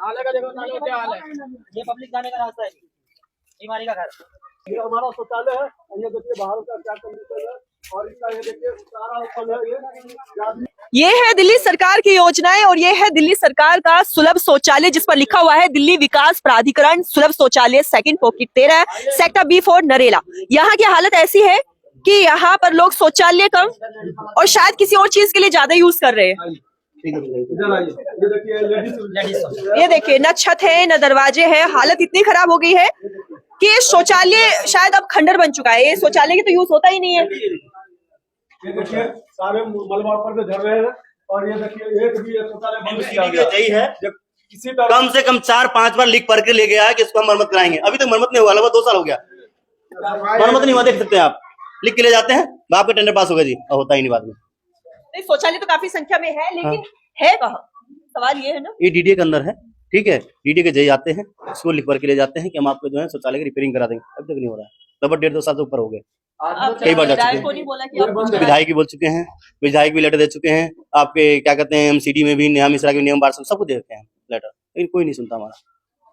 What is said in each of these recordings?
नाले का देखो, नाले का क्या हाल है। ये पब्लिक जाने का रास्ता है, बीमारी का घर। ये हमारा शौचालय है, ये देखिए बाहर का क्या कंडीशन है, और इसका ये देखिए सारा फल है। ये है दिल्ली सरकार की योजनाएं और ये है दिल्ली सरकार का सुलभ शौचालय, जिस पर लिखा हुआ है दिल्ली विकास प्राधिकरण सुलभ शौचालय second pocket 13 sector B4 Narela. यहाँ की हालत ऐसी है कि यहाँ पर लोग शौचालय कम और शायद किसी और चीज के लिए ज्यादा यूज कर रहे हैं। ये देखिए, न छत है न दरवाजे है, हालत इतनी खराब हो गई है कि ये शौचालय शायद अब खंडर बन चुका है। ये शौचालय की तो यूज होता ही नहीं है। ये देखिए सारे मलबा पर झड़ रहे हैं, और ये देखिए एक भी शौचालय बंद किया गया है। किसी तरह कम से कम 4-5 बार लिख पढ़ के ले गया है कि इसको हम मरम्मत कराएंगे, अभी तक मरम्मत नहीं हुआ। लगभग 2 साल हो गया, मरम्मत नहीं हुआ। देख सकते हैं आप, लिख के ले जाते हैं, आपका टेंडर पास होगा जी, और होता ही नहीं बाद में। शौचालय तो काफी संख्या में है, लेकिन है कहाँ? सवाल ये है ना। ये डीडीए के अंदर है, ठीक है। डीडीए के जज आते हैं, इसको लिख पढ़ के ले जाते हैं कि हम आपको जो है शौचालय की रिपेयरिंग करा देंगे। अभी तक नहीं हो रहा है, लगभग 1.5-2 साल से ऊपर हो गए। कई बार जा चुके हैं, विधायक भी बोल चुके हैं, विधायक भी लेटर दे चुके हैं। आपके क्या कहते हैं MCD में भी नेहा मिश्रा के नियम पार्षद सबको दे देते हैं लेटर, लेकिन कोई नहीं सुनता हमारा।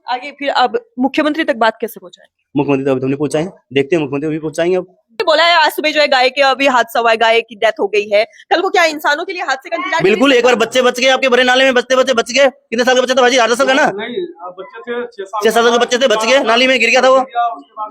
आगे फिर अब मुख्यमंत्री तक बात कैसे पहुंचाएं? मुख्यमंत्री तो अभी हमने पहुंचाए हैं, देखते हैं मुख्यमंत्री अभी पहुंचाएंगे। अब बोला है आज सुबह जो है गाय के अभी हादसा हुआ है, गाय की डेथ हो गई है। कल को क्या इंसानों के लिए हादसे का इंतजार? बिल्कुल, एक बार बच्चे बच गए आपके भरे नाले में, बचते बच्चे बच गए। कितने साल के बच्चे थे भाजी? 8 साल का ना, नहीं बच्चे थे 6 साल के बच्चे थे, बच गए, नाली में गिर गया था वो,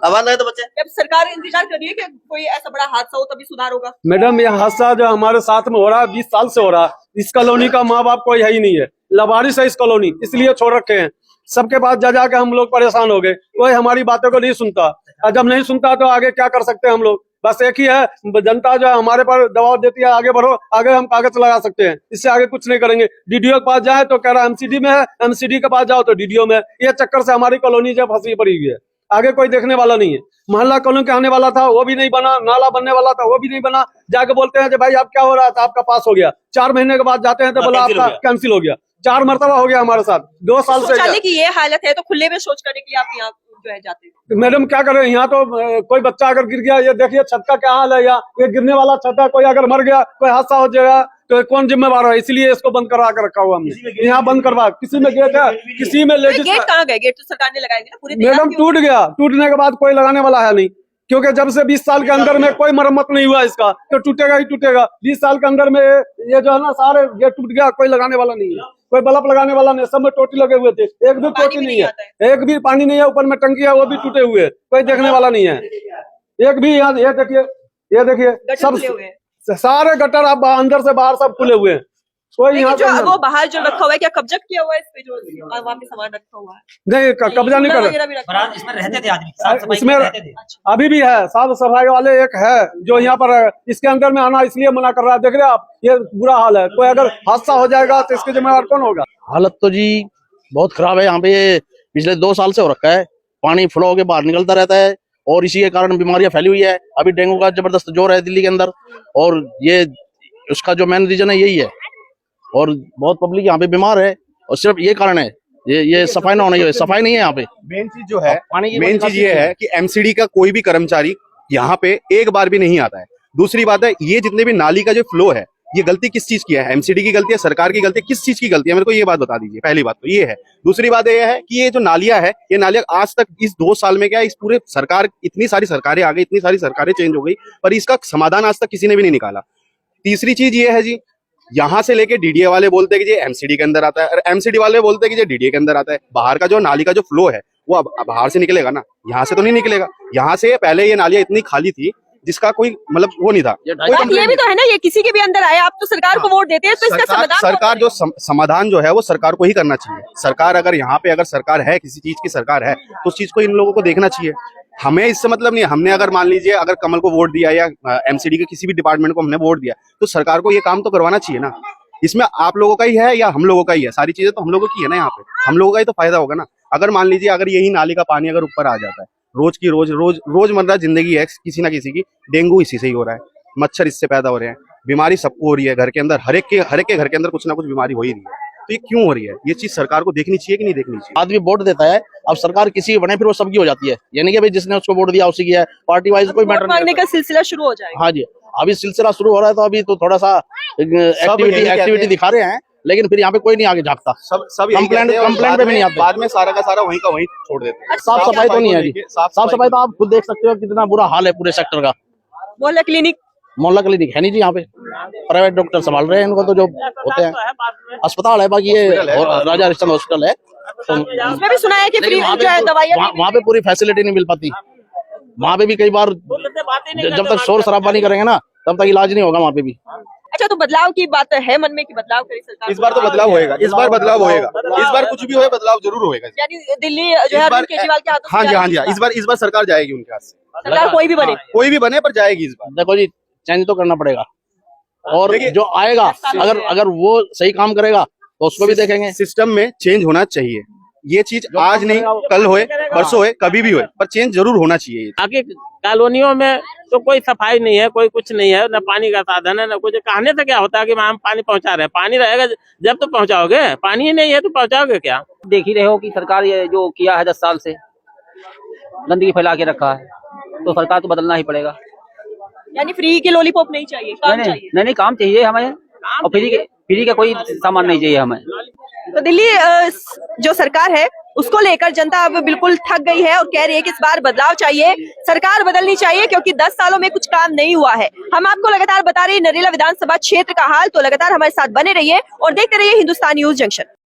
आवाज आया तो बच्चे। अब सरकार इंतजार कर रही है कि कोई ऐसा बड़ा हादसा हो तभी सुधार होगा। मैडम, ये हादसा जो हमारे साथ में हो रहा है 20 साल से हो रहा है। इस कॉलोनी का माँ बाप कोई है ही नहीं है, लबारिश है इस कॉलोनी, इसलिए छोड़ रखे हैं। सबके पास जा जाके हम लोग परेशान हो गए, कोई हमारी बातों को नहीं सुनता। और जब नहीं सुनता तो आगे क्या कर सकते हैं हम लोग? बस एक ही है, जनता जो है हमारे पर दबाव देती है, आगे बढ़ो, आगे हम कागज लगा सकते हैं, इससे आगे कुछ नहीं करेंगे। डीडीओ के पास जाए तो कह रहा है MCD में है, MCD के पास जाओ तो डीडीओ में। ये चक्कर से हमारी कॉलोनी जो फंसी पड़ी हुई है, आगे कोई देखने वाला नहीं है। मोहल्ला कॉलोनी के आने वाला था वो भी नहीं बना, नाला बनने वाला था वो भी नहीं बना। जाके बोलते हैं कि भाई आप क्या हो रहा था, आपका पास हो गया। 4 महीने के बाद जाते हैं तो बोला आपका कैंसिल हो गया। 4 मरतबा हो गया हमारे साथ 2 साल से। शौचालय की ये हालत है तो खुले में शौच करने के लिए आप यहाँ जो है जाते हैं। मैडम क्या करें, यहाँ तो कोई बच्चा अगर गिर गया, ये देखिए छत का क्या हाल है। यहाँ ये गिरने वाला छत है, कोई अगर मर गया, कोई हादसा हो जाएगा तो कौन जिम्मेवार है? इसलिए इसको बंद करवा कर रखा हुआ हमने। यहाँ बंद करवा, किसी में गेट है, किसी में लेडीज। गेट कहाँ गए? गेट तो सरकार ने लगाएंगे ना पूरे। मैडम टूट गया, टूटने के बाद कोई लगाने वाला है नहीं, क्योंकि जब से 20 साल के अंदर में कोई मरम्मत नहीं हुआ इसका, तो टूटेगा ही टूटेगा। 20 साल के अंदर में ये जो है ना सारे ये टूट गया, कोई लगाने वाला नहीं है, कोई बल्ब लगाने वाला नहीं। सब में टोटी लगे हुए थे, एक भी टोटी नहीं है, एक भी पानी नहीं है। ऊपर में टंकी है वो भी टूटे हुए, कोई देखने वाला नहीं है एक भी। यहाँ ये देखिए सब सारे गटर अब अंदर से बाहर सब खुले हुए हैं। कोई यहाँ जो वो बाहर जो रखा हुआ है, क्या कब्जा किया हुआ है इस पे जो वहाँ पे सामान रखा हुआ है? नहीं, कब्जा नहीं कर। इसमें रहते थे आदमी, साफ सफाई इसमें रहते थे। अभी भी है, साफ सफाई वाले एक है जो यहाँ पर है। इसके अंदर में आना इसलिए मना कर रहा है। देख रहे हैं आप, ये बुरा हाल है। कोई अगर हादसा हो जाएगा तो इसके जिम्मेवार कौन होगा? हालत तो जी बहुत खराब है यहाँ पे। पिछले 2 साल से हो रखा है, पानी फ्लो होके बाहर निकलता रहता है और इसी के कारण बीमारियां फैली हुई है। अभी डेंगू का जबरदस्त जोर है दिल्ली के अंदर, और ये उसका जो मेन रीजन है यही है। और बहुत पब्लिक यहाँ पे बीमार है, और सिर्फ ये कारण है, ये सफाई ना होने की वजह। सफाई नहीं है यहाँ पे। मेन चीज जो है, मेन चीज ये है कि MCD का कोई भी कर्मचारी यहाँ पे एक बार भी नहीं आता है। दूसरी बात है, ये जितने भी नाली का जो फ्लो है, ये गलती किस चीज की है? MCD की गलती है, सरकार की गलती है, किस चीज की गलती है? मेरे को ये बात बता दीजिए। पहली बात तो ये है। दूसरी बात ये है कि ये जो नालियां है, ये नालियां आज तक इस 2 साल में क्या, इस पूरे सरकार, इतनी सारी सरकारें आ गई, इतनी सारी सरकारें चेंज हो गई, पर इसका समाधान आज तक किसी ने भी नहीं निकाला। तीसरी चीज ये है जी, यहाँ से लेके DDA वाले बोलते हैं कि ये MCD के अंदर आता है, और MCD वाले बोलते हैं कि ये DDA के अंदर आता है। बाहर का जो नाली का जो फ्लो है वो अब बाहर से निकलेगा ना, यहाँ से तो नहीं निकलेगा। यहाँ से पहले ये नालियां इतनी खाली थी जिसका कोई मतलब वो नहीं था। ये भी तो है ना, ये किसी के भी अंदर आए। आप तो सरकार को वोट देते हैं, तो इसका समाधान सरकार जो समाधान जो है वो सरकार को ही करना चाहिए। सरकार अगर यहाँ पे अगर सरकार है, किसी चीज की सरकार है, तो उस चीज को इन लोगों को देखना चाहिए। हमें इससे मतलब नहीं है। हमने अगर मान लीजिए अगर कमल को वोट दिया या MCD के किसी भी डिपार्टमेंट को हमने वोट दिया, तो सरकार को ये काम तो करवाना चाहिए ना। इसमें आप लोगों का ही है या हम लोगों का ही है? सारी चीजें तो हम लोगों की है ना। यहाँ पे हम लोगों का ही तो फायदा होगा ना। अगर मान लीजिए अगर यही नाली का पानी अगर ऊपर आ जाता है, रोजमर्रा जिंदगी है किसी ना किसी की, डेंगू इसी से ही हो रहा है, मच्छर इससे पैदा हो रहे हैं, बीमारी सबको हो रही है घर के अंदर। हर एक के घर के अंदर कुछ ना कुछ बीमारी हो ही रही है। तो ये क्यों हो रही है? ये चीज सरकार को देखनी चाहिए कि नहीं देखनी चाहिए? आदमी वोट देता है, अब सरकार किसी की बने फिर वो सबकी हो जाती है। यानी कि भाई जिसने उसको वोट दिया उसी की है, पार्टी वाइज कोई मैटर मांगने का सिलसिला शुरू हो जाएगा। हाँ जी, अभी सिलसिला शुरू हो रहा है, तो अभी तो थोड़ा सा एक्टिविटी दिखा रहे हैं। लेकिन फिर यहाँ पे कोई नहीं आगे झाँकता। सब यही कंप्लेंट कहते हैं और कंप्लेंट बाद पे भी नहीं में- आते। बाद में सारा का सारा वहीं का वहीं छोड़ देते हैं। साफ सफाई तो नहीं है जी। देखिए, साफ सफाई तो आप खुद देख सकते हो कितना बुरा हाल है पूरे सेक्टर का। मोहल्ला क्लिनिक मोहल्ला क्लिनिक है नहीं जी यहाँ पे, प्राइवेट डॉक्टर संभाल रहे हैं इनको, तो जो होते हैं अस्पताल है, बाकी ये राजा हरिश्चंद्र हॉस्पिटल है। तो उसमें भी सुना है कि फ्री वहाँ जो है दवाइयाँ वहाँ पे पूरी फैसिलिटी नहीं मिल पाती। वहाँ पे भी कई बार जब तक शोर शराबा नहीं करेंगे ना तब तक इलाज नहीं होगा वहाँ पे भी। अच्छा, तो बदलाव की बात है मन में कि बदलाव करे सरकार? इस बार तो बदलाव होएगा, इस बार बदलाव होएगा, इस बार कुछ भी होए बदलाव जरूर होएगा। यानी दिल्ली जो है इस बार- अरविंद केजरीवाल के हाथों से हाँ जी, हाँ जी, जाएगी इस बार सरकार जाएगी उनके हाथ से। सरकार कोई भी बने। कोई भी बने पर जाएगी इस बार। देखो जी, चेंज तो करना पड़ेगा, और देखिए- जो आएगा अगर वो सही काम करेगा तो उसको भी देखेंगे। सिस्टम में चेंज होना चाहिए। ये चीज आज नहीं, कल होए, परसों होए, कभी भी होए, पर चेंज जरूर होना चाहिए। आगे कॉलोनियों में तो कोई सफाई नहीं है, कोई कुछ नहीं है, न पानी का साधन है, न कुछ। कहने से क्या होता है कि हम पानी पहुंचा रहे हैं, पानी रहेगा जब तो पहुंचाओगे, पानी ही नहीं है तो पहुंचाओगे क्या? देख ही रहे हो कि सरकार ये जो किया है 10 साल से गंदगी फैला के रखा है, तो सरकार को बदलना ही पड़ेगा। यानी फ्री के लॉलीपॉप नहीं चाहिए, काम चाहिए। नहीं काम चाहिए हमें, और फ्री का कोई सामान नहीं चाहिए हमें। तो दिल्ली जो सरकार है उसको लेकर जनता अब बिल्कुल थक गई है और कह रही है कि इस बार बदलाव चाहिए, सरकार बदलनी चाहिए, क्योंकि 10 सालों में कुछ काम नहीं हुआ है। हम आपको लगातार बता रहे हैं नरेला विधानसभा क्षेत्र का हाल, तो लगातार हमारे साथ बने रहिए और देखते रहिए हिंदुस्तान न्यूज जंक्शन।